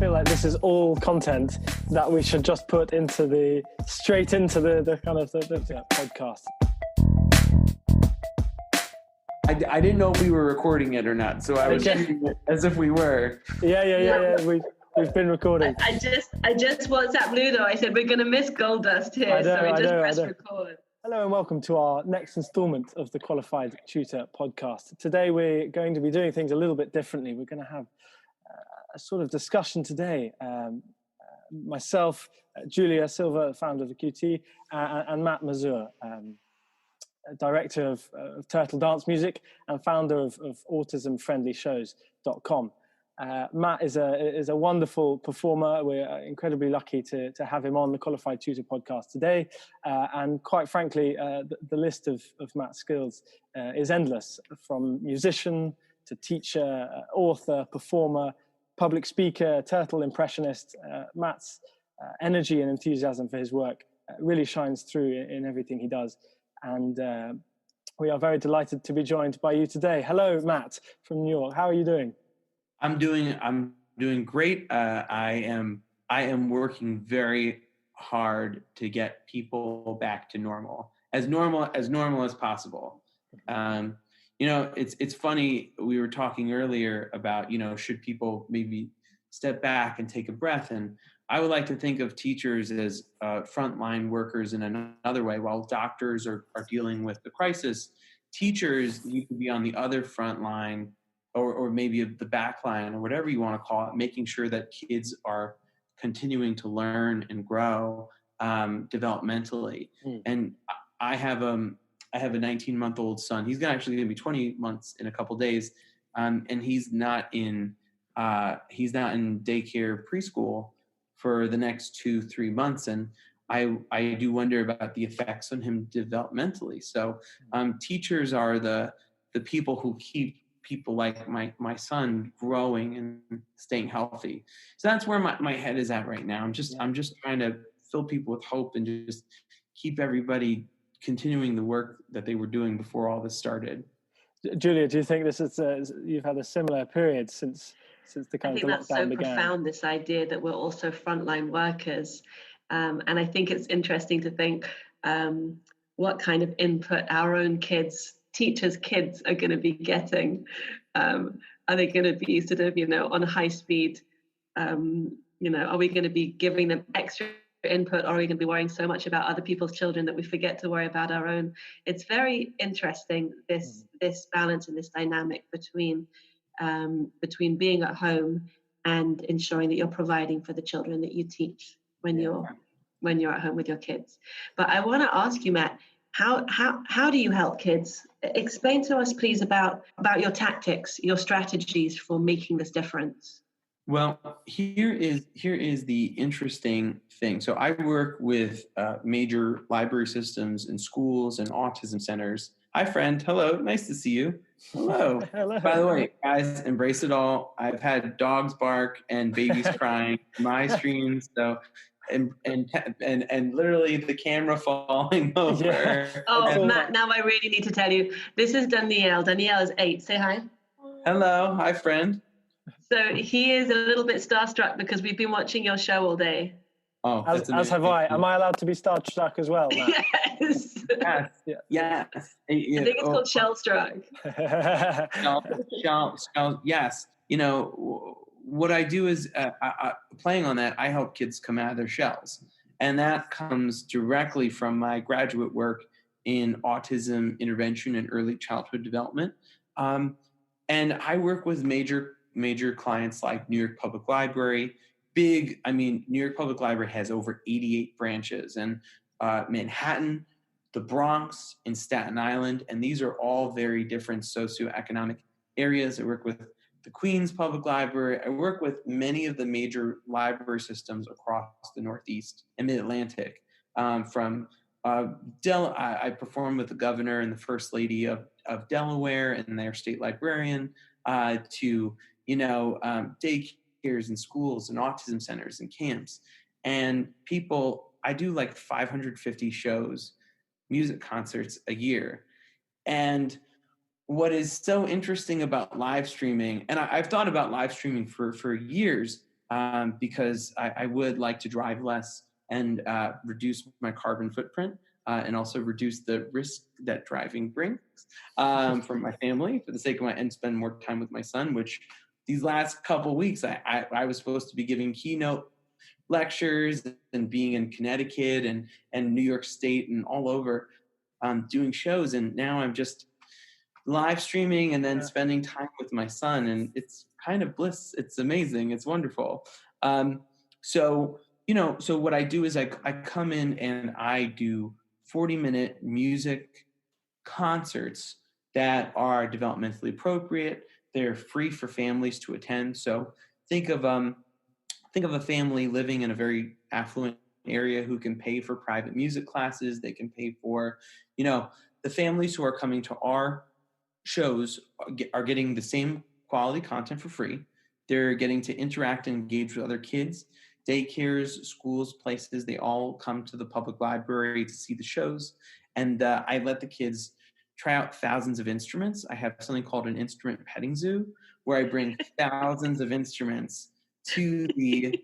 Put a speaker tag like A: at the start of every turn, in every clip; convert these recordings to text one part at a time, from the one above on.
A: feel like this is all content that we should just put straight into the podcast.
B: I didn't know if we were recording it or not, so I was treating it as if we were.
A: Yeah. We've been recording.
C: I just WhatsApp Ludo. I said we're going to miss Goldust here, so we just press record.
A: Hello and welcome to our next instalment of the Qualified Tutor podcast. Today we're going to be doing things a little bit differently. We're going to have a sort of discussion today. Myself, Julia Silva, founder of the QT, and Matt Mazur, director of Turtle Dance Music and founder of autismfriendlyshows.com. Matt is a wonderful performer. We're incredibly lucky to have him on the Qualified Tutor podcast today. And quite frankly, the list of Matt's skills is endless, from musician to teacher, author, performer, public speaker, turtle impressionist. Matt's energy and enthusiasm for his work really shines through in everything he does. And we are very delighted to be joined by you today. Hello, Matt from New York. How are you doing?
B: I'm doing great. I am working very hard to get people back to normal as possible. It's funny. We were talking earlier about, should people maybe step back and take a breath? And I would like to think of teachers as frontline workers in another way. While doctors are dealing with the crisis, teachers need to be on the other front line, or maybe the back line, or whatever you want to call it, making sure that kids are continuing to learn and grow developmentally. And I have a 19-month-old son. He's actually going to be 20 months in a couple days, and he's not in daycare preschool for the next 2-3 months, and I do wonder about the effects on him developmentally. So teachers are the people who keep people like my son growing and staying healthy. So that's where my head is at right now. I'm just trying to fill people with hope and just keep everybody continuing the work that they were doing before all this started.
A: Julia, do you think this is you've had a similar period since the kind of the lockdown began?
C: I think that's so profound, this idea that we're also frontline workers. And I think it's interesting to think what kind of input our own teachers' kids are going to be getting. Are they going to be sort of, on high speed? Are we going to be giving them extra input, or are we going to be worrying so much about other people's children that we forget to worry about our own? It's very interesting, this balance and this dynamic between being at home and ensuring that you're providing for the children that you teach when you're at home with your kids. But I want to ask you, Matt, how do you help kids? Explain to us, please, about your tactics, your strategies for making this difference.
B: Well, here is the interesting thing. So I work with major library systems in schools and autism centers. Hi, friend. Hello. Nice to see you. Hello.
A: Hello.
B: By the way, guys, embrace it all. I've had dogs bark and babies crying in my streams. So. And literally the camera falling over.
A: Yeah.
C: Oh, Matt, now I really need to tell you, this is Danielle. Danielle is 8. Say hi.
B: Hello. Hi, friend.
C: So he is a little bit starstruck because we've been watching your show all day.
B: Oh,
A: as have I. Am I allowed to be starstruck as well, Matt?
C: Yes.
B: Yes.
C: I think it's called shell-struck.
B: Shell. Yes. What I do is, playing on that, I help kids come out of their shells. And that comes directly from my graduate work in autism intervention and early childhood development. And I work with major clients like New York Public Library. New York Public Library has over 88 branches, and Manhattan, the Bronx, and Staten Island. And these are all very different socioeconomic areas. I work with the Queens Public Library. I work with many of the major library systems across the Northeast and Mid-Atlantic. I perform with the governor and the first lady of Delaware and their state librarian, to daycares and schools and autism centers and camps. And I do like 550 shows, music concerts a year. And what is so interesting about live streaming, and I've thought about live streaming for years, because I would like to drive less and reduce my carbon footprint, and also reduce the risk that driving brings for my family, for the sake of and spend more time with my son, which these last couple weeks, I was supposed to be giving keynote lectures and being in Connecticut and New York State and all over doing shows. And now I'm just live streaming and then spending time with my son. And it's kind of bliss. It's amazing. It's wonderful. So what I do is I come in and I do 40-minute music concerts that are developmentally appropriate. They're free for families to attend. So think of a family living in a very affluent area who can pay for private music classes. They can pay for, the families who are coming to our shows are getting the same quality content for free. They're getting to interact and engage with other kids. Daycares, schools, places, they all come to the public library to see the shows. And I let the kids try out thousands of instruments. I have something called an instrument petting zoo, where I bring thousands of instruments to the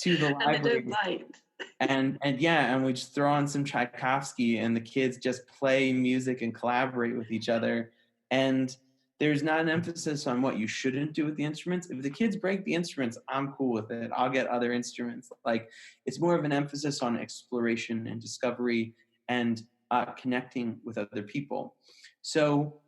B: library. And we just throw on some Tchaikovsky, and the kids just play music and collaborate with each other. And there's not an emphasis on what you shouldn't do with the instruments. If the kids break the instruments, I'm cool with it. I'll get other instruments. Like, it's more of an emphasis on exploration and discovery and connecting with other people. So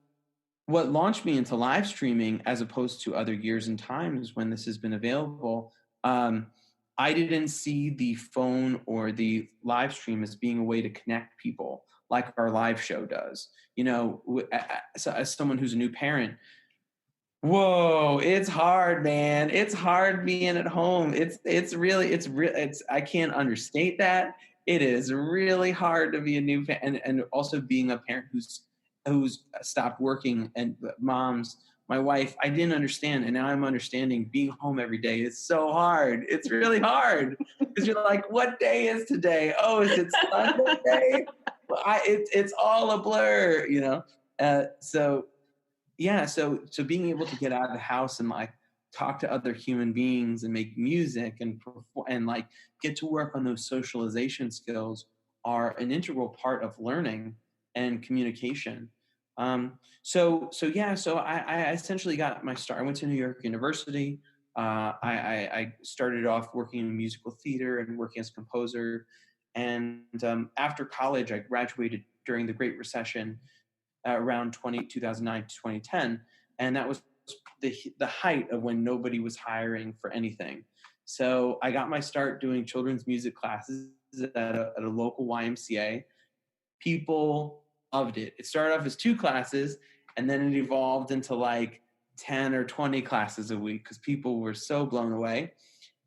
B: what launched me into live streaming, as opposed to other years and times when this has been available, I didn't see the phone or the live stream as being a way to connect people like our live show does. So as someone who's a new parent, whoa, it's hard, man. It's hard being at home. I can't understate that. It is really hard to be a new and also being a parent who's stopped working, and my wife, I didn't understand, and now I'm understanding being home every day is so hard. It's really hard because you're like, what day is today? Oh, is it Sunday day? It's all a blur, So being able to get out of the house and like talk to other human beings and make music and perform and like get to work on those socialization skills are an integral part of learning and communication. So I essentially got my start. I went to New York University. I started off working in musical theater and working as a composer. And after college, I graduated during the Great Recession around 2009 to 2010. And that was the height of when nobody was hiring for anything. So I got my start doing children's music classes at a local YMCA. People loved it. It started off as 2 classes, and then it evolved into like 10 or 20 classes a week because people were so blown away.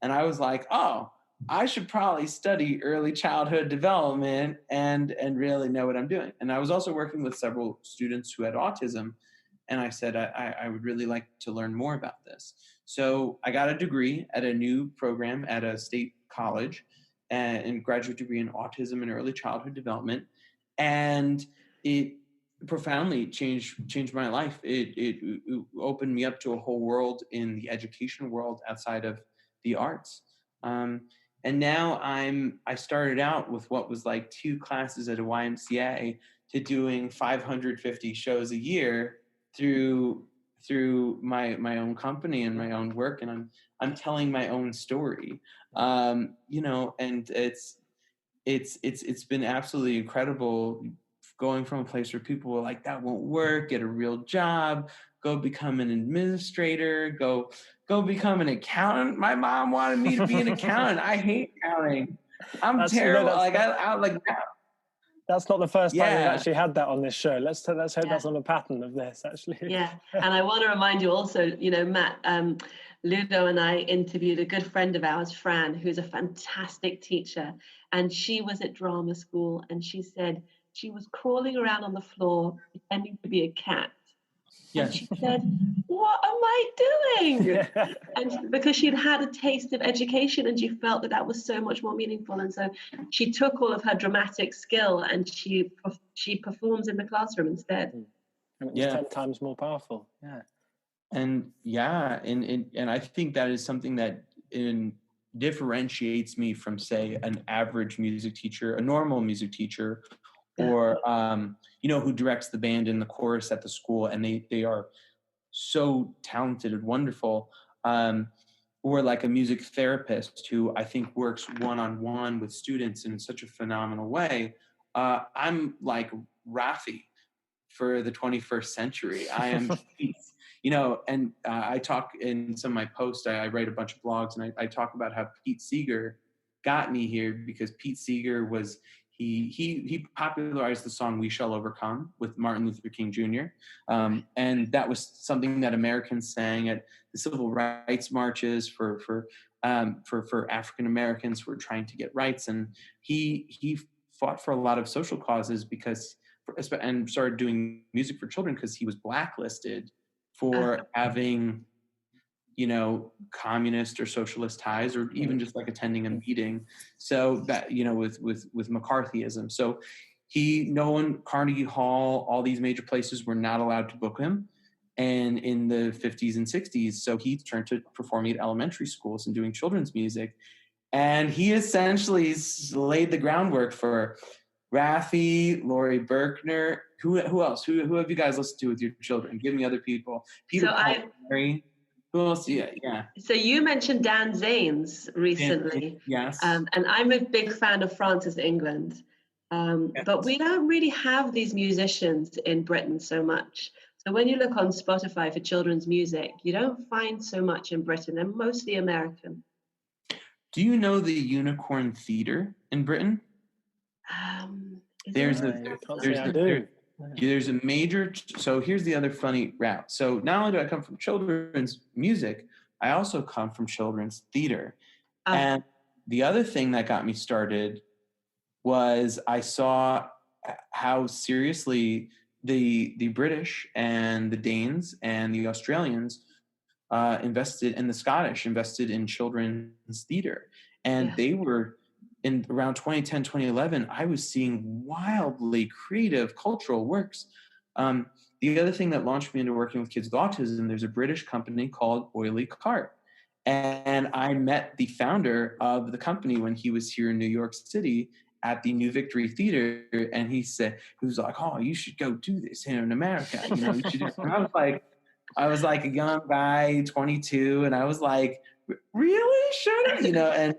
B: And I was like, oh, I should probably study early childhood development and really know what I'm doing. And I was also working with several students who had autism. And I said, I would really like to learn more about this. So I got a degree at a new program at a state college, and graduate degree in autism and early childhood development. And it profoundly changed my life. It opened me up to a whole world in the education world outside of the arts. And now I started out with what was like 2 classes at a YMCA to doing 550 shows a year through my own company and my own work, and I'm telling my own story. And it's been absolutely incredible going from a place where people were like, that won't work, get a real job, go become an administrator, go become an accountant. My mom wanted me to be an accountant. I hate accounting. I'm terrible.
A: That's not the first time we've actually had that on this show. Let's hope that's not a pattern of this, actually.
C: Yeah, and I want to remind you also, Matt, Ludo and I interviewed a good friend of ours, Fran, who's a fantastic teacher, and she was at drama school, and she said she was crawling around on the floor pretending to be a cat. Yes. And she said, what am I doing? Yeah. And because she'd had a taste of education and she felt that was so much more meaningful. And so she took all of her dramatic skill and she performs in the classroom instead.
A: And it was 10 times more powerful. Yeah.
B: And I think that is something that in differentiates me from, say, an average music teacher, a normal music teacher, or who directs the band and the chorus at the school, and they are so talented and wonderful, or like a music therapist who I think works one-on-one with students in such a phenomenal way. I'm like Rafi for the 21st century. I am Pete, and I talk in some of my posts, I write a bunch of blogs, and I talk about how Pete Seeger got me here, because Pete Seeger was, he popularized the song "We Shall Overcome" with Martin Luther King Jr. And that was something that Americans sang at the civil rights marches for African Americans who were trying to get rights. And he fought for a lot of social causes and started doing music for children because he was blacklisted for having, communist or socialist ties, or even just like attending a meeting. So that, with McCarthyism. So Carnegie Hall, all these major places were not allowed to book him. And in the 50s and 60s, so he turned to performing at elementary schools and doing children's music. And he essentially laid the groundwork for Raffi, Laurie Berkner. Who else? Who have you guys listened to with your children? Give me other people. Peter Mary. Who else? Yeah.
C: So you mentioned Dan Zanes recently.
B: Yes.
C: And I'm a big fan of Francis England.
B: Yes.
C: But we don't really have these musicians in Britain so much. So when you look on Spotify for children's music, you don't find so much in Britain. They're mostly American.
B: Do you know the Unicorn Theatre in Britain? There's a major, so here's the other funny route. So not only do I come from children's music, I also come from children's theater. And the other thing that got me started was I saw how seriously the British and the Danes and the Australians invested, and the Scottish invested in children's theater. And they were, in around 2010, 2011, I was seeing wildly creative cultural works. The other thing that launched me into working with kids with autism, there's a British company called Oily Cart. And I met the founder of the company when he was here in New York City at the New Victory Theater. And he was like, "Oh, you should go do this here in America. You should do this." And I was like a young guy, 22. And I was like, "Really? Shut up."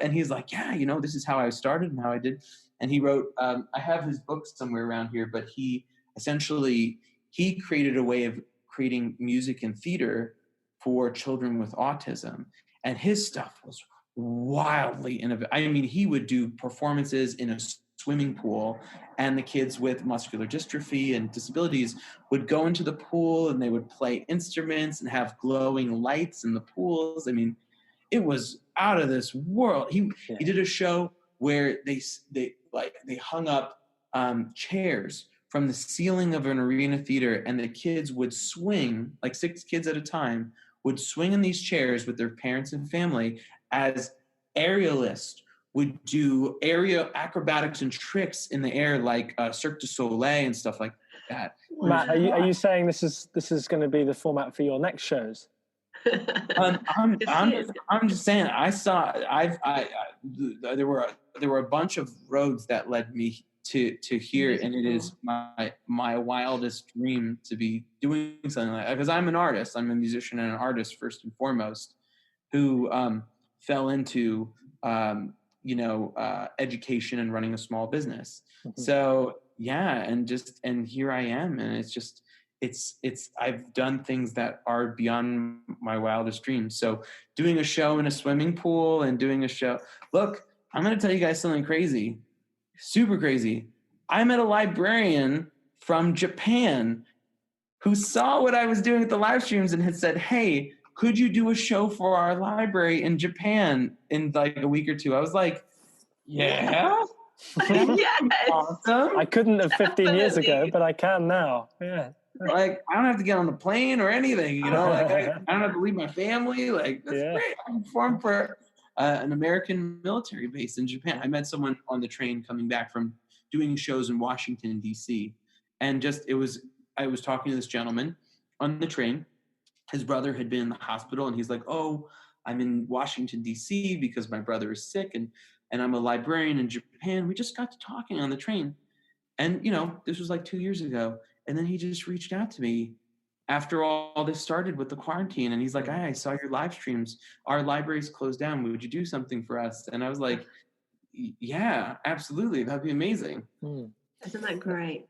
B: And he's like, "Yeah, this is how I started and how I did." And he wrote, I have his book somewhere around here, but he created a way of creating music and theater for children with autism. And his stuff was wildly innovative. I mean, he would do performances in a swimming pool, and the kids with muscular dystrophy and disabilities would go into the pool and they would play instruments and have glowing lights in the pools. I mean, it was out of this world. He did a show where they hung up chairs from the ceiling of an arena theater, and the kids would swing, like 6 kids at a time, would swing in these chairs with their parents and family as aerialists would do aerial acrobatics and tricks in the air, like Cirque du Soleil and stuff like that.
A: Matt, are you saying this is going to be the format for your next shows?
B: I'm just saying. There were a bunch of roads that led me to here, and it is my wildest dream to be doing something like that, because I'm an artist. I'm a musician and an artist first and foremost, who fell into education and running a small business. Mm-hmm. So and here I am, and I've done things that are beyond my wildest dreams. So doing a show in a swimming pool and doing a show. Look, I'm going to tell you guys something crazy, super crazy. I met a librarian from Japan who saw what I was doing at the live streams and had said, "Hey, could you do a show for our library in Japan in like a week or two?" I was like, "Yeah."
C: Yes.
B: Awesome.
A: I couldn't have 15 years ago, but I can now. Yeah.
B: Like, I don't have to get on the plane or anything, like I don't have to leave my family. Like, that's great. I performed for an American military base in Japan. I met someone on the train coming back from doing shows in Washington, D.C. And I was talking to this gentleman on the train. His brother had been in the hospital, and he's like, "Oh, I'm in Washington, D.C. because my brother is sick, and I'm a librarian in Japan. We just got to talking on the train. And, this was like 2 years ago. And then he just reached out to me after all this started with the quarantine. And he's like, I saw your live streams. Our library's closed down. Would you do something for us? And I was like, yeah, absolutely. That'd be amazing.
C: Isn't that great?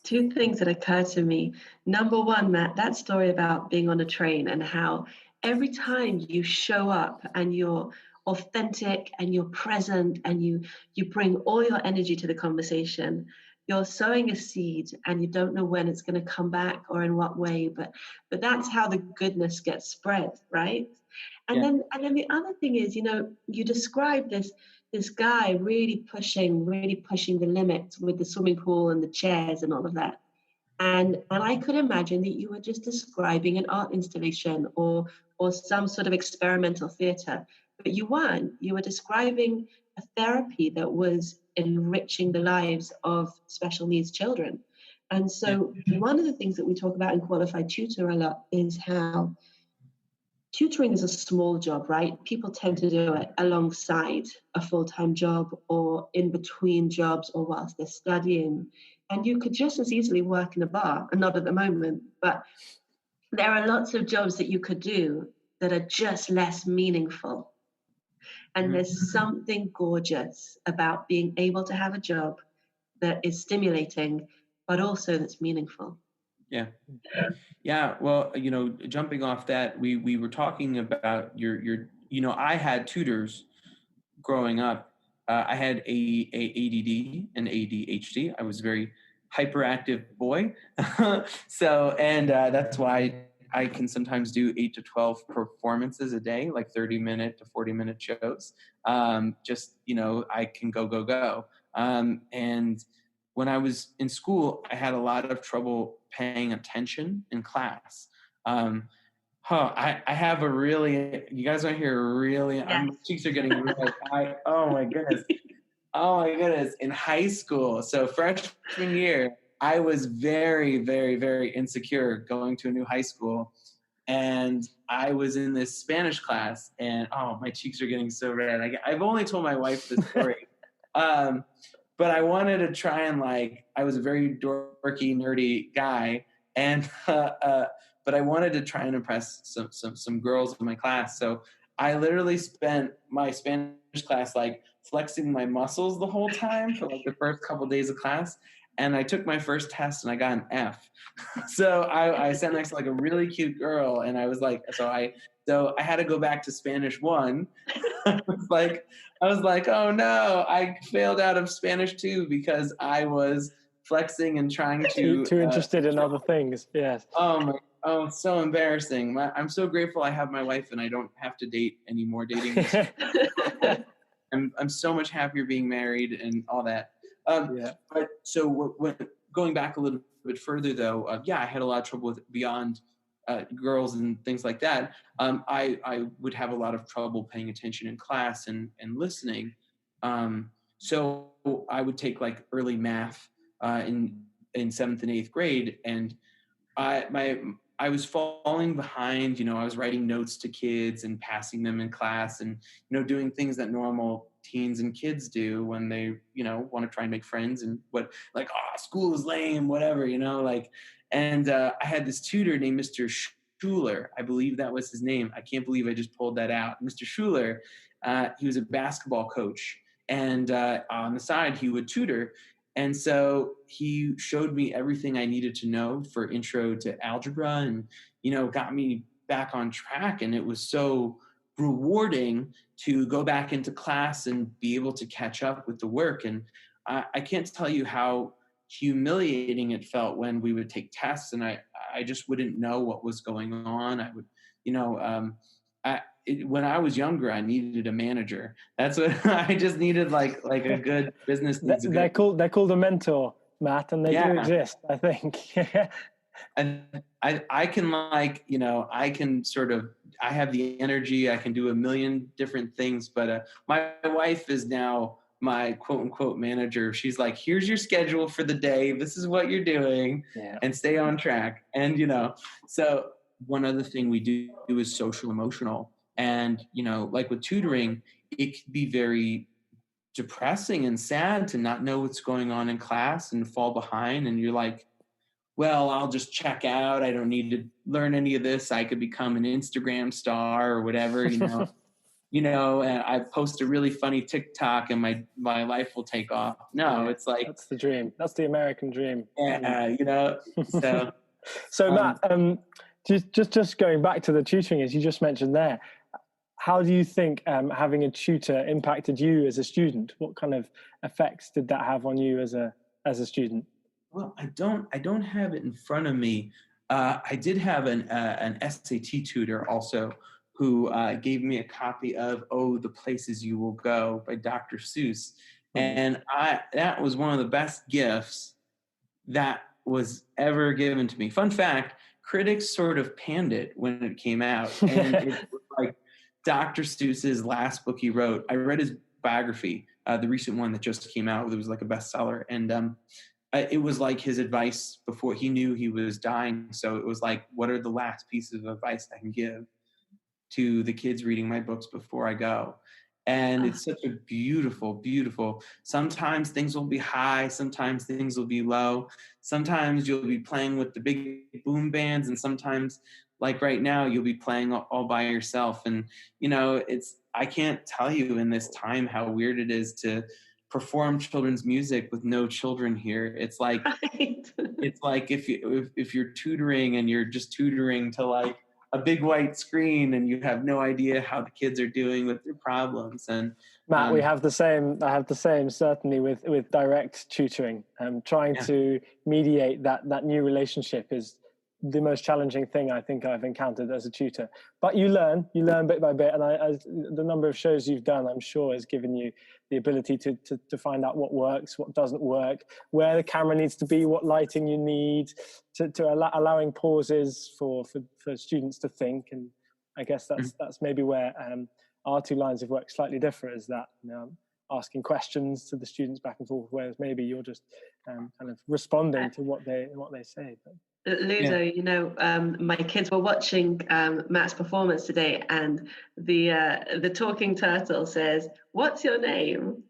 C: Two things that occur to me. Number one, Matt, that story about being on a train and how every time you show up and you're authentic and you're present and you bring all your energy to the conversation, you're sowing a seed and you don't know when it's going to come back or in what way, but that's how the goodness gets spread, right? And then the other thing is, you describe this guy really pushing the limits with the swimming pool and the chairs and all of that. And I could imagine that you were just describing an art installation or some sort of experimental theater, but you weren't. You were describing a therapy that was enriching the lives of special needs children. And so one of the things that we talk about in Qualified Tutor a lot is how tutoring is a small job, right? People tend to do it alongside a full-time job or in between jobs or whilst they're studying. And you could just as easily work in a bar, and not at the moment, but there are lots of jobs that you could do that are just less meaningful. And there's something gorgeous about being able to have a job that is stimulating, but also that's meaningful.
B: Yeah. Well, jumping off that, we were talking about your I had tutors growing up. I had a ADD and ADHD. I was a very hyperactive boy. So, and that's why I can sometimes do 8 to 12 performances a day, like 30-minute to 40-minute shows. I can go. And when I was in school, I had a lot of trouble paying attention in class. I have a really, you guys are here really, yes. My cheeks are getting red. Oh my goodness. In high school, so freshman year, I was very, very, very insecure going to a new high school. And I was in this Spanish class and, my cheeks are getting so red. I've only told my wife this story. But I wanted to try and I was a very dorky, nerdy guy. And, but I wanted to try and impress some girls in my class. So I literally spent my Spanish class flexing my muscles the whole time for the first couple of days of class. And I took my first test and I got an F. So I sat next to a really cute girl, and I was so I had to go back to Spanish 1. I was like, oh no, I failed out of Spanish 2 because I was flexing and trying to
A: too interested in other things. Yes.
B: Oh, so embarrassing. I'm so grateful I have my wife and I don't have to date anymore. Dating. I'm so much happier being married and all that. But so when going back a little bit further though, I had a lot of trouble with beyond girls and things like that. I would have a lot of trouble paying attention in class and listening. So I would take early math in 7th and 8th grade, and I was falling behind. I was writing notes to kids and passing them in class, and doing things that normal teens and kids do when they want to try and make friends, and school is lame, whatever, and I had this tutor named Mr. Schuler. I believe that was his name. I can't believe I just pulled that out. Mr. Schuler, he was a basketball coach, and on the side he would tutor. And so he showed me everything I needed to know for intro to algebra and, got me back on track. And it was so rewarding to go back into class and be able to catch up with the work. And I can't tell you how humiliating it felt when we would take tests and I just wouldn't know what was going on. I would, when I was younger, I needed a manager. That's what I just needed, like a good business.
A: They're called a mentor, Matt, and they do exist, I think.
B: And I can I can I have the energy. I can do a million different things, but my wife is now my quote unquote manager. She's like, here's your schedule for the day. This is what you're doing, and stay on track. And, so one other thing we do is social emotional. And, you know, like with tutoring, it can be very depressing and sad to not know what's going on in class and fall behind. And you're like, well, I'll just check out. I don't need to learn any of this. I could become an Instagram star or whatever, you know. You know, and I post a really funny TikTok and my life will take off. No,
A: Yeah,
B: it's like,
A: that's the dream. That's the American dream.
B: you know, so.
A: So Matt, just going back to the tutoring, as you just mentioned there, how do you think having a tutor impacted you as a student? What kind of effects did that have on you as a student?
B: Well, I don't have it in front of me. I did have an SAT tutor also, who gave me a copy of The Places You Will Go by Dr. Seuss. And that was one of the best gifts that was ever given to me. Fun fact, critics sort of panned it when it came out. And it was like Dr. Seuss's last book he wrote. I read his biography, the recent one that just came out. It was like a bestseller. And it was like his advice before he knew he was dying. So it was like, what are the last pieces of advice I can give to the kids reading my books before I go? And it's such a beautiful, beautiful, sometimes things will be high, sometimes things will be low. Sometimes you'll be playing with the big boom bands, and sometimes, like right now, you'll be playing all by yourself. And, you know, I can't tell you in this time how weird it is to perform children's music with no children here. It's like, it's like if you're tutoring and you're just tutoring to like a big white screen and you have no idea how the kids are doing with their problems. And
A: Matt, we have the same. I have the same certainly with direct tutoring. Trying to mediate that new relationship is the most challenging thing I think I've encountered as a tutor. But you learn bit by bit, and the number of shows you've done, I'm sure, has given you the ability to find out what works, what doesn't work, where the camera needs to be, what lighting you need, allowing pauses for students to think. And I guess that's maybe where our two lines of work slightly differ, is that, you know, asking questions to the students back and forth, whereas maybe you're just kind of responding to what they say. But
C: Ludo, you know, my kids were watching Matt's performance today, and the talking turtle says, "What's your name?"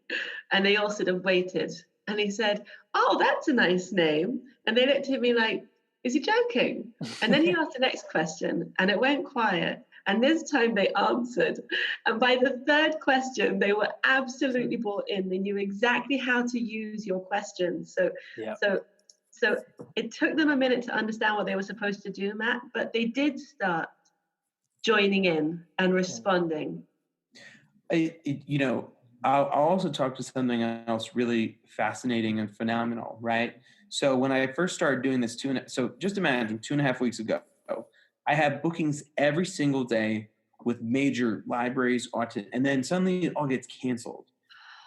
C: And they all sort of waited, and he said, "Oh, that's a nice name." And they looked at me like, "Is he joking?" And then he asked the next question, and it went quiet. And this time they answered. And by the third question, they were absolutely bought in. They knew exactly how to use your questions. So it took them a minute to understand what they were supposed to do, Matt, but they did start joining in and responding.
B: You know, I'll also talk to something else really fascinating and phenomenal, right? So when I first started doing this, so just imagine 2.5 weeks ago, I had bookings every single day with major libraries, and then suddenly it all gets canceled.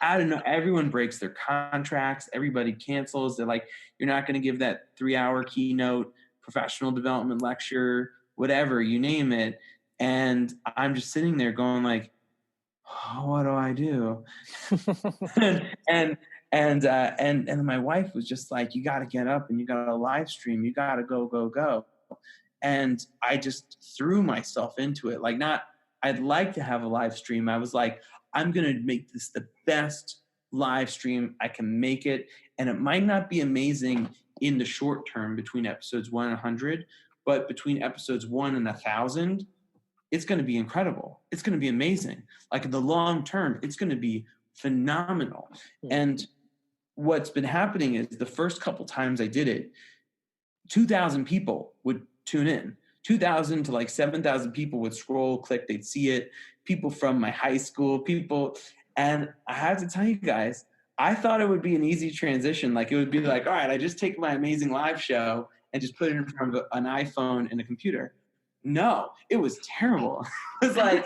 B: I don't know. Everyone breaks their contracts. Everybody cancels. They're like, you're not going to give that 3-hour keynote, professional development lecture, whatever, you name it. And I'm just sitting there going like, oh, what do I do? and my wife was just like, you got to get up and you got to live stream. You got to go. And I just threw myself into it. Like, I'd like to have a live stream. I was like, I'm going to make this the best live stream I can make it. And it might not be amazing in the short term between episodes 1 and 100, but between episodes 1 and 1,000, it's going to be incredible. It's going to be amazing. Like in the long term, it's going to be phenomenal. Yeah. And what's been happening is the first couple times I did it, 2,000 people would tune in. 2,000 to like 7,000 people would scroll, click, they'd see it. People from my high school, and I have to tell you guys, I thought it would be an easy transition. Like it would be like, all right, I just take my amazing live show and just put it in front of an iPhone and a computer. No, it was terrible. I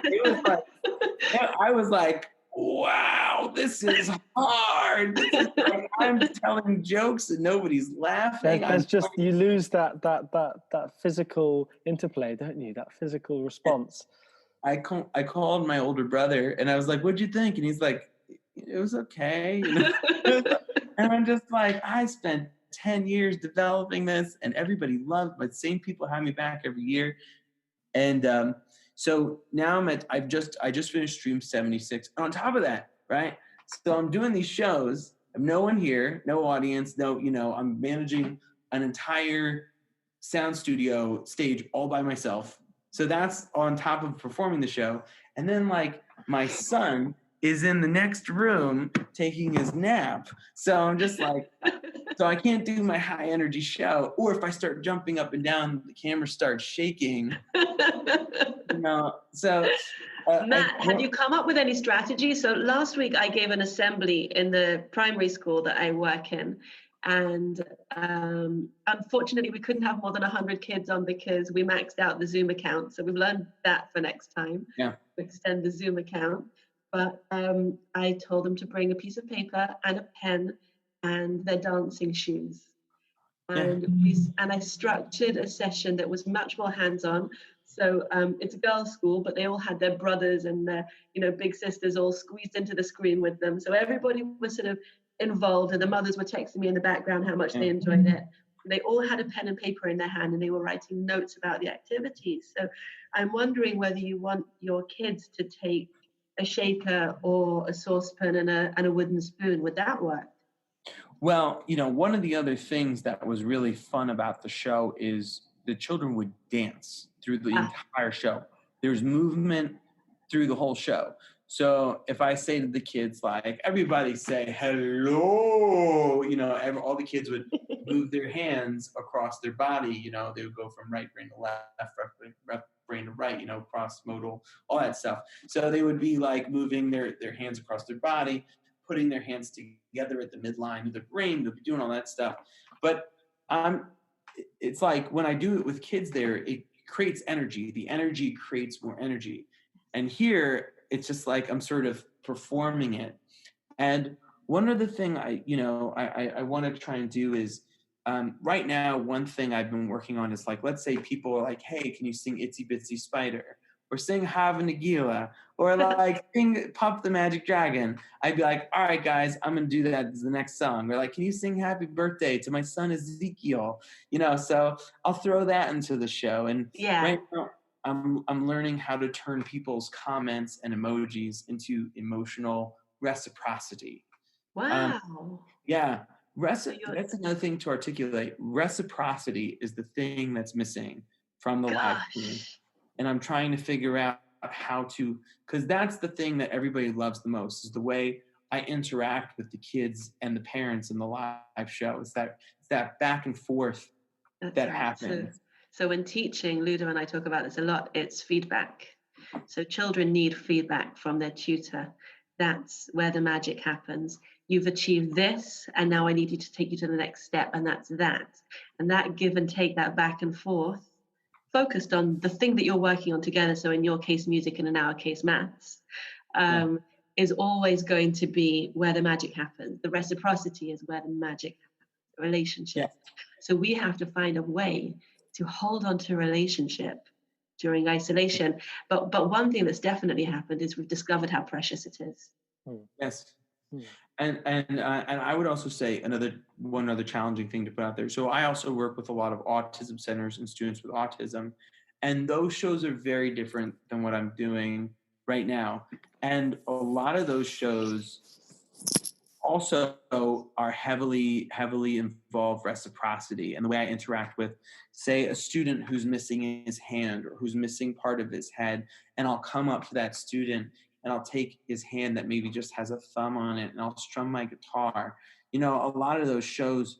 B: was like, wow, this is hard. This is like, I'm telling jokes and nobody's laughing.
A: You lose that physical interplay, don't you? That physical response.
B: I called my older brother and I was like, what'd you think? And he's like, it was okay. You know? And I'm just like, I spent 10 years developing this and everybody loved, but same people have me back every year. And, So now I just finished stream 76. And on top of that, right? So I'm doing these shows. I have no one here, no audience, I'm managing an entire sound studio stage all by myself. So that's on top of performing the show. And then like my son is in the next room taking his nap. So I'm just like, so I can't do my high energy show. Or if I start jumping up and down, the camera starts shaking. So
C: Matt, have you come up with any strategy? So last week I gave an assembly in the primary school that I work in. And unfortunately, we couldn't have more than 100 kids on because we maxed out the Zoom account. So we've learned that for next time.
B: Yeah.
C: We extend the Zoom account. But I told them to bring a piece of paper and a pen and their dancing shoes. And I structured a session that was much more hands-on. So it's a girls' school, but they all had their brothers and their, big sisters all squeezed into the screen with them. So everybody was sort of involved, and the mothers were texting me in the background how much they enjoyed it. They all had a pen and paper in their hand, and they were writing notes about the activities. So I'm wondering whether you want your kids to take a shaker or a saucepan and a wooden spoon. Would that work?
B: Well, one of the other things that was really fun about the show is the children would dance through the entire show. There's movement through the whole show. So if I say to the kids, like, everybody say hello, all the kids would move their hands across their body. They would go from right brain to left brain to right, cross-modal, all that stuff. So they would be like moving their hands across their body, putting their hands together at the midline of the brain. They'll be doing all that stuff. But it's like when I do it with kids there, it creates energy. The energy creates more energy. And here, it's just like I'm sort of performing it. And one other thing I want to try and do is right now, one thing I've been working on is like, let's say people are like, hey, can you sing Itsy Bitsy Spider? Or sing Hava Nagila? Or like sing Puff the Magic Dragon? I'd be like, all right, guys, I'm going to do that as the next song. Or like, can you sing Happy Birthday to my son Ezekiel? So I'll throw that into the show. And right now, I'm learning how to turn people's comments and emojis into emotional reciprocity.
C: Wow.
B: That's another thing to articulate. Reciprocity is the thing that's missing from the live stream. And I'm trying to figure out how to, because that's the thing that everybody loves the most, is the way I interact with the kids and the parents in the live show. It's that back and forth that happens.
C: So when teaching, Ludo and I talk about this a lot, it's feedback. So children need feedback from their tutor. That's where the magic happens. You've achieved this, and now I need you to take you to the next step, and that's that. And that give and take, that back and forth, focused on the thing that you're working on together. So in your case, music, and in our case, maths, is always going to be where the magic happens. The reciprocity is where the magic happens, the relationship. So we have to find a way to hold on to a relationship during isolation. But one thing that's definitely happened is we've discovered how precious it is.
B: Yes. And I would also say one other challenging thing to put out there. So I also work with a lot of autism centers and students with autism, and those shows are very different than what I'm doing right now. And a lot of those shows also are heavily involve reciprocity and the way I interact with, say, a student who's missing his hand or who's missing part of his head, and I'll come up to that student and I'll take his hand that maybe just has a thumb on it, and I'll strum my guitar. A lot of those shows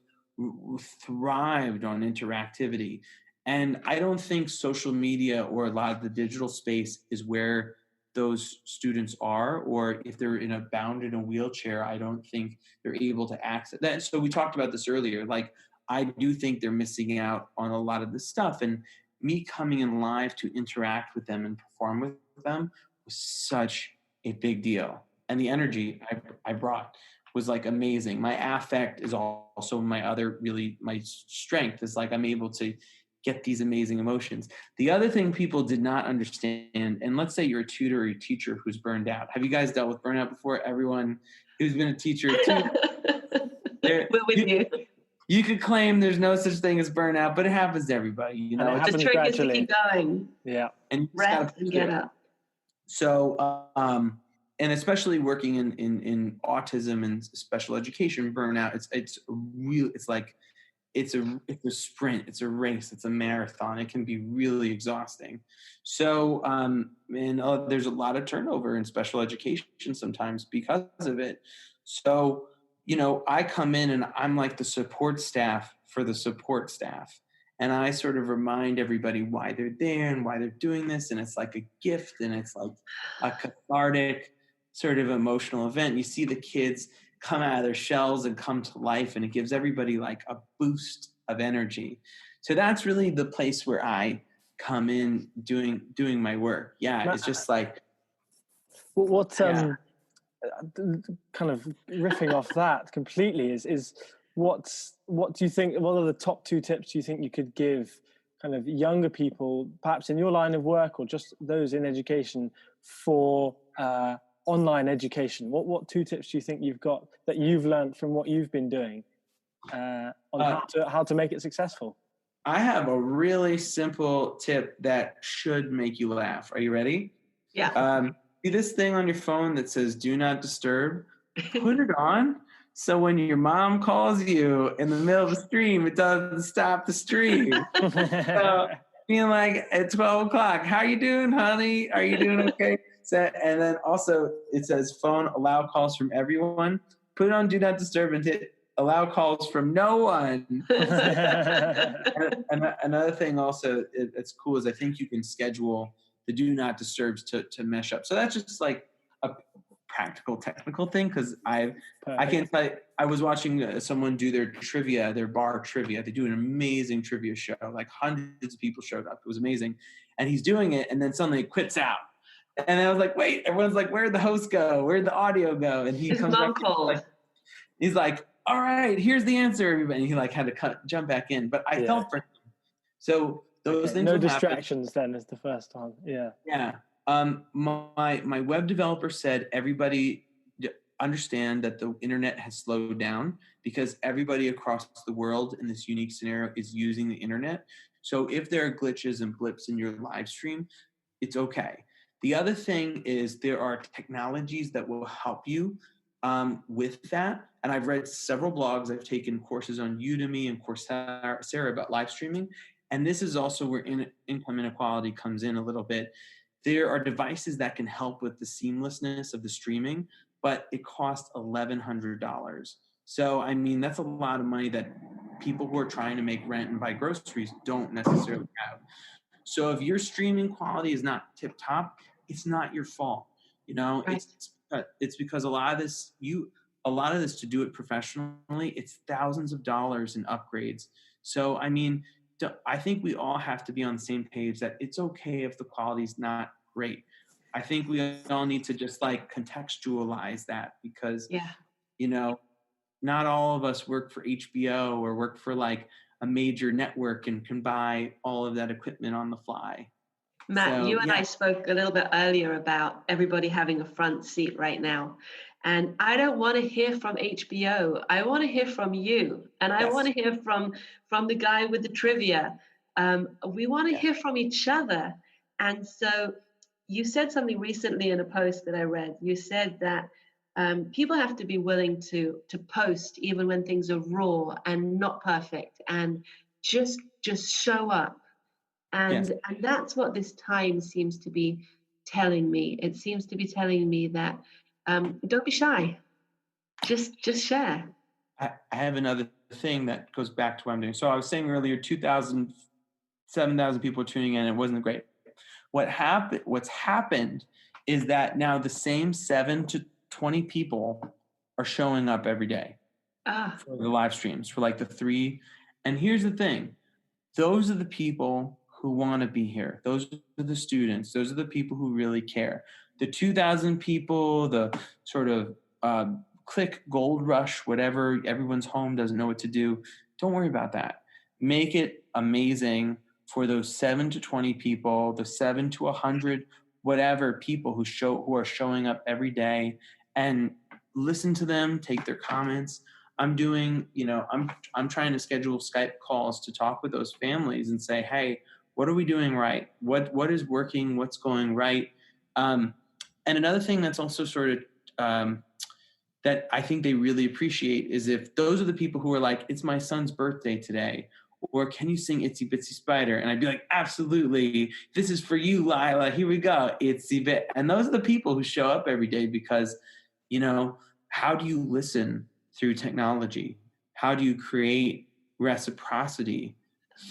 B: thrived on interactivity. And I don't think social media or a lot of the digital space is where those students are, or if they're bound in a wheelchair, I don't think they're able to access that. So we talked about this earlier. Like, I do think they're missing out on a lot of this stuff. And me coming in live to interact with them and perform with them was such a big deal. And the energy I brought was like amazing. My affect is also my strength is like I'm able to get these amazing emotions. The other thing people did not understand, and let's say you're a tutor or a teacher who's burned out. Have you guys dealt with burnout before? Everyone who's been a teacher,
C: we're with you.
B: You could claim there's no such thing as burnout, but it happens to everybody. You know,
A: happens
C: the trick
A: gradually.
C: is to keep going.
A: Yeah.
B: And you just
C: Rest
B: gotta
C: and get up.
B: So, and especially working in autism and special education burnout, it's real. It's like it's a sprint, it's a race, it's a marathon. It can be really exhausting. So, and there's a lot of turnover in special education sometimes because of it. So, I come in and I'm like the support staff for the support staff. And I sort of remind everybody why they're there and why they're doing this. And it's like a gift and it's like a cathartic sort of emotional event. You see the kids come out of their shells and come to life, and it gives everybody like a boost of energy. So that's really the place where I come in doing my work. Yeah, it's just like
A: kind of riffing off that completely is what do you think, what are the top 2 tips you think you could give kind of younger people, perhaps in your line of work or just those in education, for online education? What 2 tips do you think you've got that you've learned from what you've been doing on how to make it successful?
B: I have a really simple tip that should make you laugh. Are you ready?
C: Yeah.
B: See this thing on your phone that says "Do Not Disturb"? Put it on, so when your mom calls you in the middle of the stream, it doesn't stop the stream. So being like at 12 o'clock, how you doing, honey? Are you doing okay? So, and then also it says phone allow calls from everyone. Put it on Do Not Disturb and hit allow calls from no one. and another thing also it's cool is I think you can schedule the Do Not Disturbs to mesh up. So that's just like a practical technical thing, because I can't tell you, I was watching someone do their bar trivia. They do an amazing trivia show, like hundreds of people showed up. It was amazing. And he's doing it and then suddenly it quits out. And I was like, wait, everyone's like, where'd the host go? Where'd the audio go? And he comes back in, he's like, all right, here's the answer, everybody. And he like had to jump back in. But I felt for him. So those things
A: no distractions happen. Then is the first one.
B: Yeah. My web developer said everybody understand that the internet has slowed down because everybody across the world in this unique scenario is using the internet. So if there are glitches and blips in your live stream, it's okay. The other thing is there are technologies that will help you with that. And I've read several blogs. I've taken courses on Udemy and Coursera about live streaming. And this is also where income inequality comes in a little bit. There are devices that can help with the seamlessness of the streaming, but it costs $1,100. So, I mean, that's a lot of money that people who are trying to make rent and buy groceries don't necessarily have. So if your streaming quality is not tip top, it's not your fault. Right. It's because a lot of this to do it professionally, it's thousands of dollars in upgrades. So, I mean, I think we all have to be on the same page that it's okay if the quality's not great. I think we all need to just like contextualize that because, not all of us work for HBO or work for like a major network and can buy all of that equipment on the fly.
C: Matt, you and I spoke a little bit earlier about everybody having a front seat right now. And I don't want to hear from HBO. I want to hear from you. And I want to hear from the guy with the trivia. We want to hear from each other. And so you said something recently in a post that I read. You said that people have to be willing to post even when things are raw and not perfect and just show up. And that's what this time seems to be telling me. It seems to be telling me that don't be shy. Just share.
B: I have another thing that goes back to what I'm doing. So I was saying earlier, 7,000 people tuning in. It wasn't great. What's happened is that now the same 7 to 20 people are showing up every day for the live streams for like the 3. And here's the thing. Those are the people who want to be here. Those are the students. Those are the people who really care. The 2,000 people, the sort of click gold rush, whatever, everyone's home, doesn't know what to do. Don't worry about that. Make it amazing for those 7 to 20 people, the 7 to 100, whatever people who are showing up every day, and listen to them, take their comments. I'm doing, I'm trying to schedule Skype calls to talk with those families and say, hey, what are we doing right? What is working? What's going right? And another thing that's also sort of that I think they really appreciate is if those are the people who are like, it's my son's birthday today, or can you sing Itsy Bitsy Spider? And I'd be like, absolutely. This is for you, Lila. Here we go. Itsy Bit. And those are the people who show up every day because, how do you listen through technology? How do you create reciprocity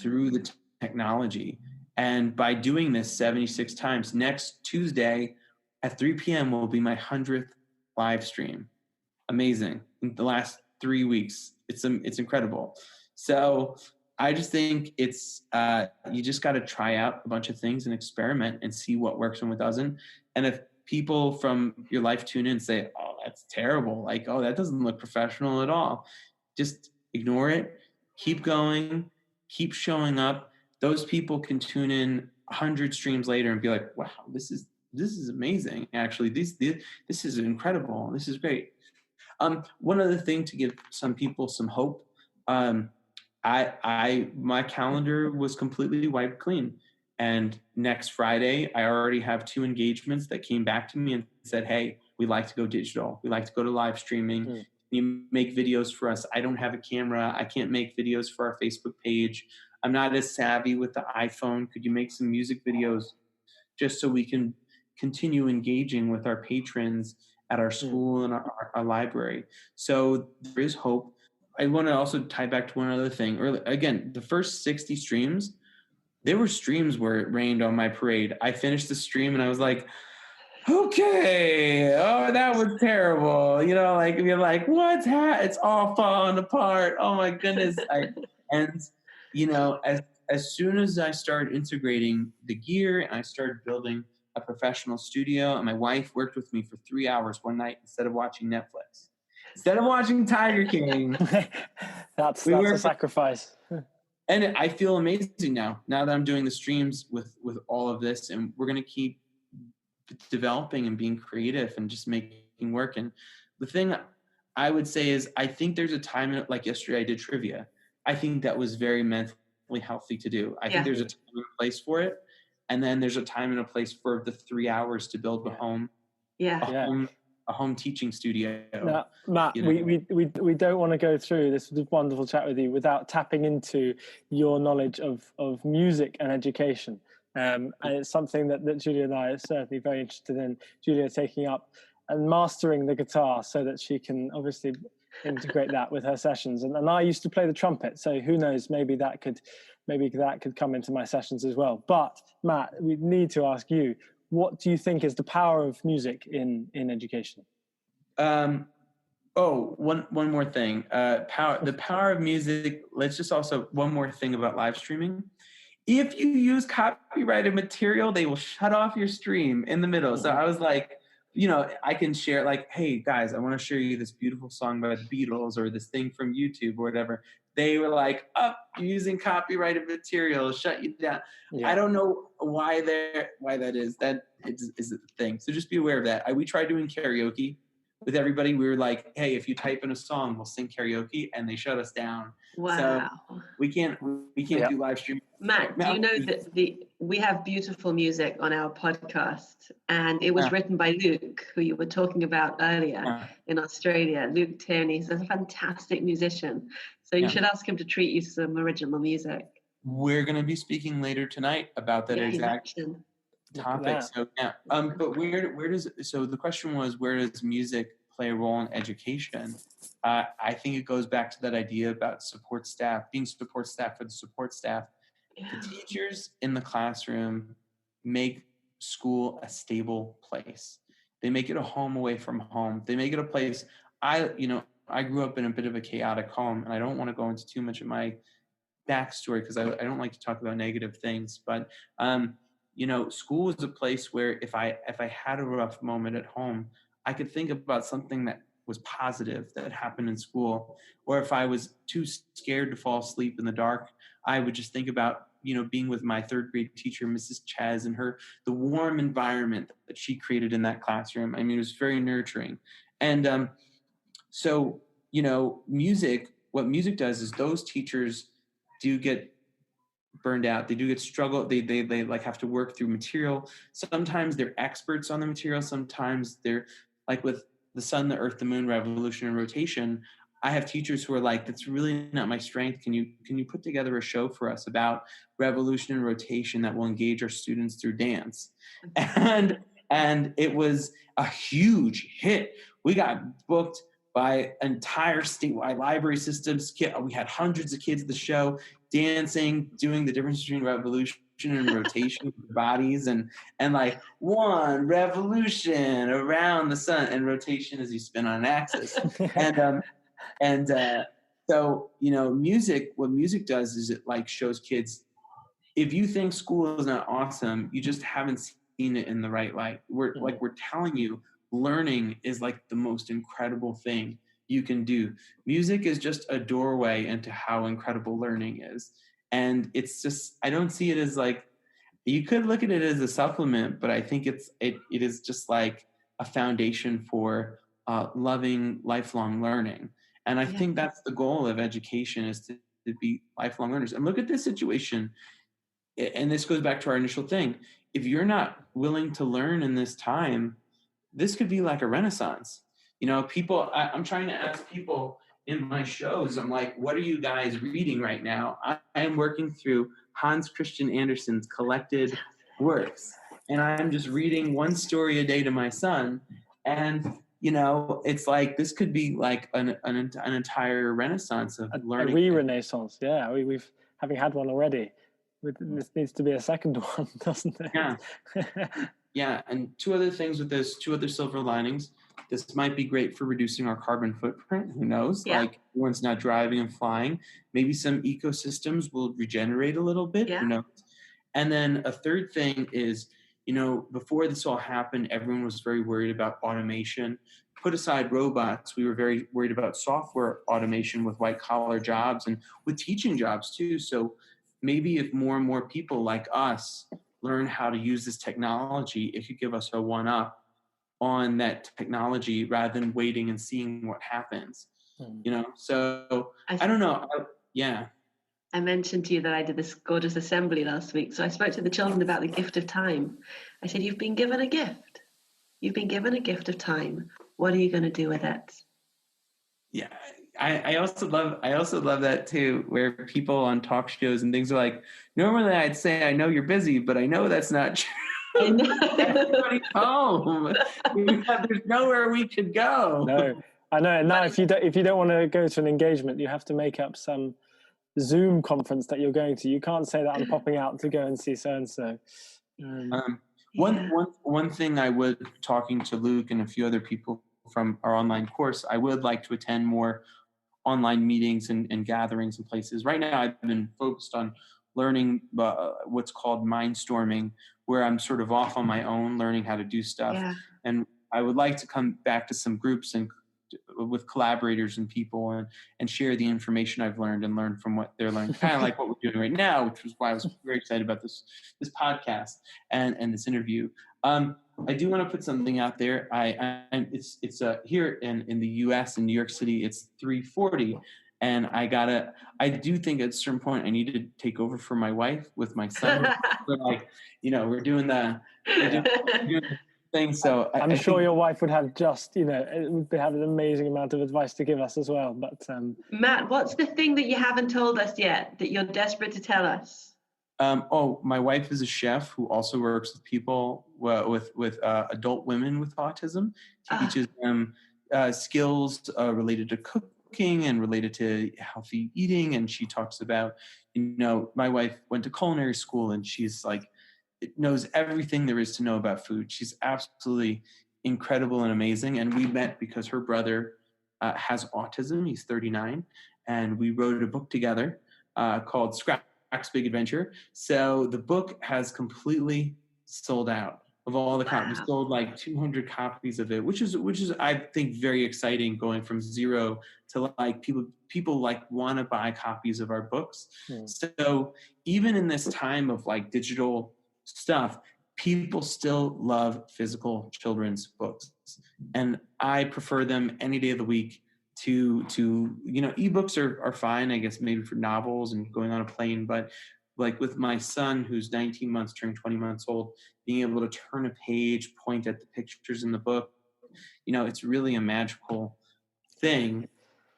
B: through the technology? And by doing this 76 times, next Tuesday at 3 p.m. will be my 100th live stream. Amazing. In the last 3 weeks, it's incredible. So I just think it's you just got to try out a bunch of things and experiment and see what works and what doesn't. And if people from your life tune in and say, oh, that's terrible, like, oh, that doesn't look professional at all, just ignore it, keep going, keep showing up. Those people can tune in 100 streams later and be like, wow, this is amazing. Actually, this is incredible. This is great. One other thing to give some people some hope. My calendar was completely wiped clean. And next Friday, I already have 2 engagements that came back to me and said, hey, we like to go digital. We like to go to live streaming.
A: Mm.
B: You make videos for us. I don't have a camera. I can't make videos for our Facebook page. I'm not as savvy with the iPhone. Could you make some music videos just so we can continue engaging with our patrons at our school and our library? So there is hope. I want to also tie back to one other thing. Again, the first 60 streams, there were streams where it rained on my parade. I finished the stream and I was like, okay, oh, that was terrible. You're like, what's it's all falling apart. Oh my goodness. As soon as I started integrating the gear and I started building a professional studio, and my wife worked with me for 3 hours one night instead of watching Netflix. Instead of watching Tiger King.
A: that's a sacrifice.
B: And I feel amazing now that I'm doing the streams with all of this, and we're going to keep developing and being creative and just making work. And the thing I would say is I think there's a time, like yesterday I did trivia. I think that was very mentally healthy to do. I think there's a time and a place for it. And then there's a time and a place for the 3 hours to build a home. A home teaching studio.
A: Now, Matt, we don't want to go through this wonderful chat with you without tapping into your knowledge of music and education. And it's something that Julia and I are certainly very interested in. Julia taking up and mastering the guitar so that she can obviously integrate that with her sessions. And I used to play the trumpet, so who knows, maybe that could come into my sessions as well. But Matt, we need to ask you, what do you think is the power of music in education?
B: One more thing. The power of music. Let's just also one more thing about live streaming. If you use copyrighted material, they will shut off your stream in the middle. So I was like, I can share like, hey guys, I want to show you this beautiful song by the Beatles or this thing from YouTube or whatever. They were like, you're using copyrighted material, shut you down. Yeah. I don't know why that is. That is a thing. So just be aware of that. We tried doing karaoke with everybody. We were like, hey, if you type in a song, we'll sing karaoke, and they shut us down.
C: Wow.
B: So we can't do live streaming.
C: Matt, do you know that we have beautiful music on our podcast, and it was written by Luke, who you were talking about earlier in Australia. Luke Tierney is a fantastic musician. So you should ask him to treat you to some original music.
B: We're going to be speaking later tonight about that exact topic. So but so the question was, where does music play a role in education? I think it goes back to that idea about support staff, being support staff for the support staff. Yeah. The teachers in the classroom make school a stable place. They make it a home away from home. They make it a place. I grew up in a bit of a chaotic home, and I don't want to go into too much of my backstory because I don't like to talk about negative things. But school is a place where if I had a rough moment at home, I could think about something that was positive that happened in school. Or if I was too scared to fall asleep in the dark, I would just think about being with my 3rd grade teacher, Mrs. Ches, and the warm environment that she created in that classroom. I mean, it was very nurturing. And so what music does is those teachers do get burned out. They do get struggle. They like have to work through material. Sometimes they're experts on the material. Sometimes they're like with the sun, the earth, the moon, revolution, and rotation. I have teachers who are like, that's really not my strength. Can you put together a show for us about revolution and rotation that will engage our students through dance? And it was a huge hit. We got booked by entire statewide library systems. We had hundreds of kids at the show dancing, doing the difference between revolution and rotation with their bodies, and like one revolution around the sun, and rotation as you spin on an axis. So, music, what music does is it like shows kids, if you think school is not awesome, you just haven't seen it in the right light. We're telling you, learning is like the most incredible thing you can do. Music is just a doorway into how incredible learning is. And it's just, I don't see it as like, you could look at it as a supplement, but I think it is just like a foundation for loving lifelong learning. And I think that's the goal of education, is to be lifelong learners. And look at this situation. And this goes back to our initial thing. If you're not willing to learn in this time, this could be like a renaissance. People, I'm trying to ask people in my shows, I'm like, what are you guys reading right now? I am working through Hans Christian Andersen's collected works. And I'm just reading one story a day to my son. And it's like, this could be like an entire renaissance of learning.
A: A re-renaissance, yeah. We've having had one already. This needs to be a second one, doesn't it?
B: Yeah. Yeah, and two other things with this, two other silver linings. This might be great for reducing our carbon footprint. Who knows? Yeah. Like, everyone's not driving and flying. Maybe some ecosystems will regenerate a little bit.
C: Yeah.
B: Who knows? And then a third thing is, before this all happened, everyone was very worried about automation. Put aside robots, we were very worried about software automation with white-collar jobs and with teaching jobs too. So maybe if more and more people like us learn how to use this technology, it could give us a one-up on that technology rather than waiting and seeing what happens. So I don't know.
C: I mentioned to you that I did this gorgeous assembly last week. So I spoke to the children about the gift of time. I said, you've been given a gift. You've been given a gift of time. What are you going to do with it?
B: Yeah. I also love that too, where people on talk shows and things are like, normally I'd say, I know you're busy, but I know that's not true.
C: I know.
B: Everybody's home. There's nowhere we could go.
A: No, I know. And now if you don't want to go to an engagement, you have to make up some Zoom conference that you're going to. You can't say that I'm popping out to go and see so-and-so.
B: One thing I would, talking to Luke and a few other people from our online course, I would like to attend more online meetings and gatherings and places. Right now, I've been focused on learning what's called mindstorming, where I'm sort of off on my own, learning how to do stuff. Yeah. And I would like to come back to some groups and with collaborators and people and share the information I've learned and learn from what they're learning, kind of like what we're doing right now, which was why I was very excited about this podcast and this interview. I do want to put something out there. It's here in the U.S. in New York City, it's 3:40, and I do think at a certain point I need to take over for my wife with my son. We're doing the thing. So
A: I'm sure your wife would have would have an amazing amount of advice to give us as well. But
C: Matt, what's the thing that you haven't told us yet that you're desperate to tell us?
B: My wife is a chef who also works with people with adult women with autism. She teaches them skills related to cooking and related to healthy eating. And she talks about, my wife went to culinary school and she's like, knows everything there is to know about food. She's absolutely incredible and amazing. And we met because her brother has autism. He's 39. And we wrote a book together called Scrapp's Big Adventure. So the book has completely sold out of all the copies. We sold like 200 copies of it, which is I think very exciting, going from zero to like people like want to buy copies of our books. So even in this time of like digital stuff, people still love physical children's books, and I prefer them any day of the week ebooks are fine, I guess, maybe for novels and going on a plane, but like with my son, who's 19 months, turning 20 months old, being able to turn a page, point at the pictures in the book, it's really a magical thing.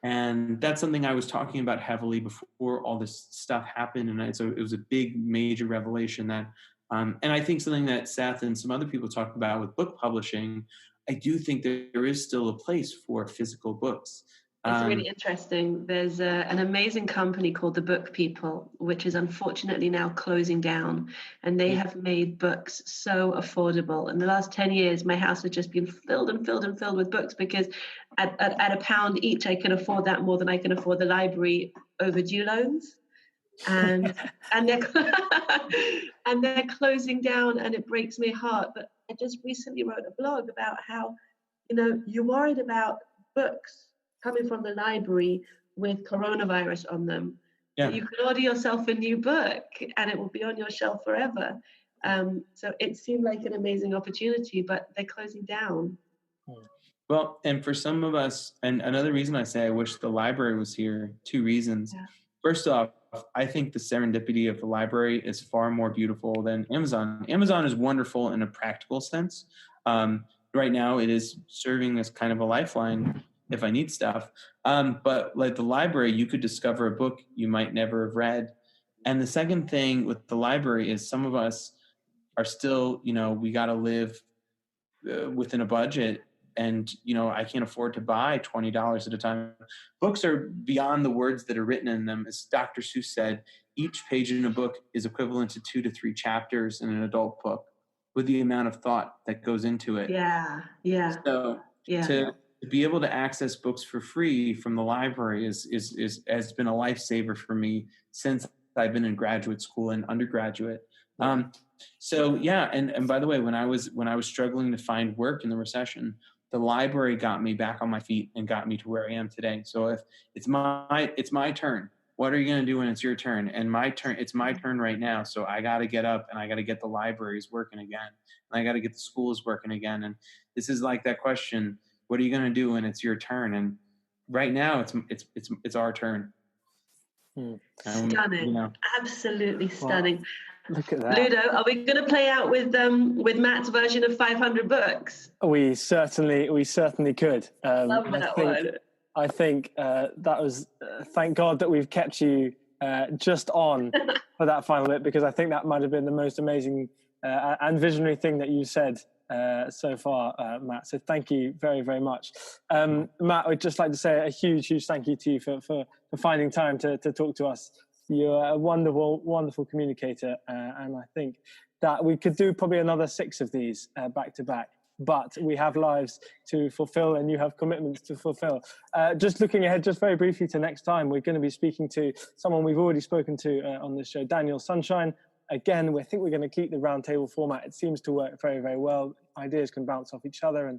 B: And that's something I was talking about heavily before all this stuff happened. And so it was a big, major revelation that, and I think something that Seth and some other people talk about with book publishing, I do think that there is still a place for physical books.
C: It's really interesting. There's an amazing company called The Book People, which is unfortunately now closing down. And they have made books so affordable. In the last 10 years, my house has just been filled and filled and filled with books, because at £1 each, I can afford that more than I can afford the library overdue loans. And they're and they're closing down, and it breaks my heart. But I just recently wrote a blog about how, you're worried about books coming from the library with coronavirus on them. Yeah. You can order yourself a new book and it will be on your shelf forever. So it seemed like an amazing opportunity, but they're closing down.
B: Well, and for some of us, and another reason I say I wish the library was here, 2 reasons. Yeah. First off, I think the serendipity of the library is far more beautiful than Amazon. Amazon is wonderful in a practical sense. Right now, it is serving as kind of a lifeline if I need stuff. But like the library, you could discover a book you might never have read. And the second thing with the library is some of us are still, we got to live within a budget. And, I can't afford to buy $20 at a time. Books are beyond the words that are written in them. As Dr. Seuss said, each page in a book is equivalent to 2 to 3 chapters in an adult book, with the amount of thought that goes into it.
C: Yeah.
B: So to be able to access books for free from the library has been a lifesaver for me since I've been in graduate school and undergraduate. So yeah, and by the way, when I was struggling to find work in the recession, the library got me back on my feet and got me to where I am today. So if it's my turn, what are you going to do when it's your turn? And it's my turn right now. So I got to get up and I got to get the libraries working again. And I got to get the schools working again. And this is like that question, what are you going to do when it's your turn? And right now it's our turn.
C: Stunning. Absolutely stunning.
A: Wow. Look at that.
C: Ludo, are we going to play out with Matt's version of 500 books?
A: We certainly could.
C: Love that one.
A: I think that was, thank God that we've kept you just on for that final bit, because I think that might have been the most amazing and visionary thing that you said so far, Matt. So thank you very, very much. Matt, I'd just like to say a huge, huge thank you to you for finding time to talk to us. You're a wonderful, wonderful communicator. And I think that we could do probably another 6 of these back to back. But we have lives to fulfill and you have commitments to fulfill. Just looking ahead, just very briefly to next time, we're going to be speaking to someone we've already spoken to on this show, Daniel Sunshine. Again, we think we're going to keep the roundtable format. It seems to work very, very well. Ideas can bounce off each other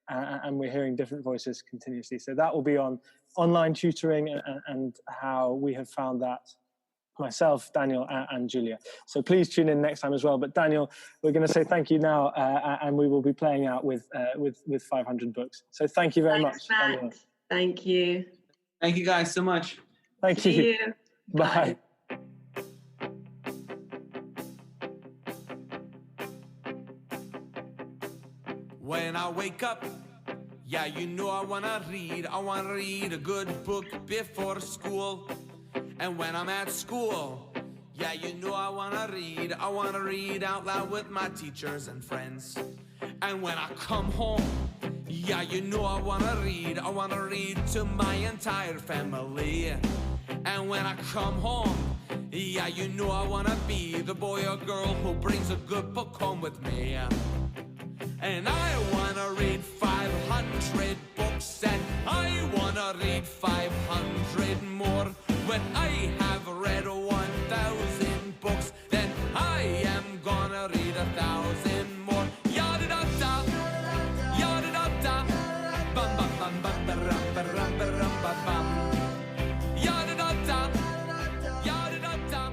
A: and we're hearing different voices continuously. So that will be on online tutoring and how we have found that, myself, Daniel, and Julia. So please tune in next time as well. But Daniel, we're going to say thank you now, and we will be playing out with 500 books. So thank you very much,
C: Matt.
A: Daniel.
C: Thank you.
B: Thank you guys so much.
A: Thank you.
C: See you.
A: Bye.
D: When I wake up, yeah, you know I wanna read. I wanna read a good book before school. And when I'm at school, yeah, you know I wanna read. I wanna read out loud with my teachers and friends. And when I come home, yeah, you know I wanna read. I wanna read to my entire family. And when I come home, yeah, you know I wanna be the boy or girl who brings a good book home with me. And I wanna read 500 books, and I wanna read 500 more. When I have read 1,000 books, then I am gonna read 1,000 more. Yada-da-da, yada-da-da, bum-bum-bum-bum-ba-rum-ba-rum-ba-rum-ba-bum. Yada-da-da, yada-da-da,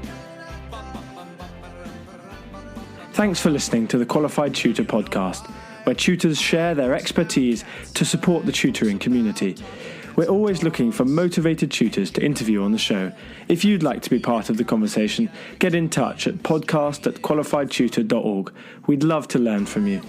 D: bum-bum-bum-bum-ba-rum-ba-rum-ba-rum.
A: Thanks for listening to the Qualified Tutor podcast, where tutors share their expertise to support the tutoring community. We're always looking for motivated tutors to interview on the show. If you'd like to be part of the conversation, get in touch at podcast@qualifiedtutor.org. We'd love to learn from you.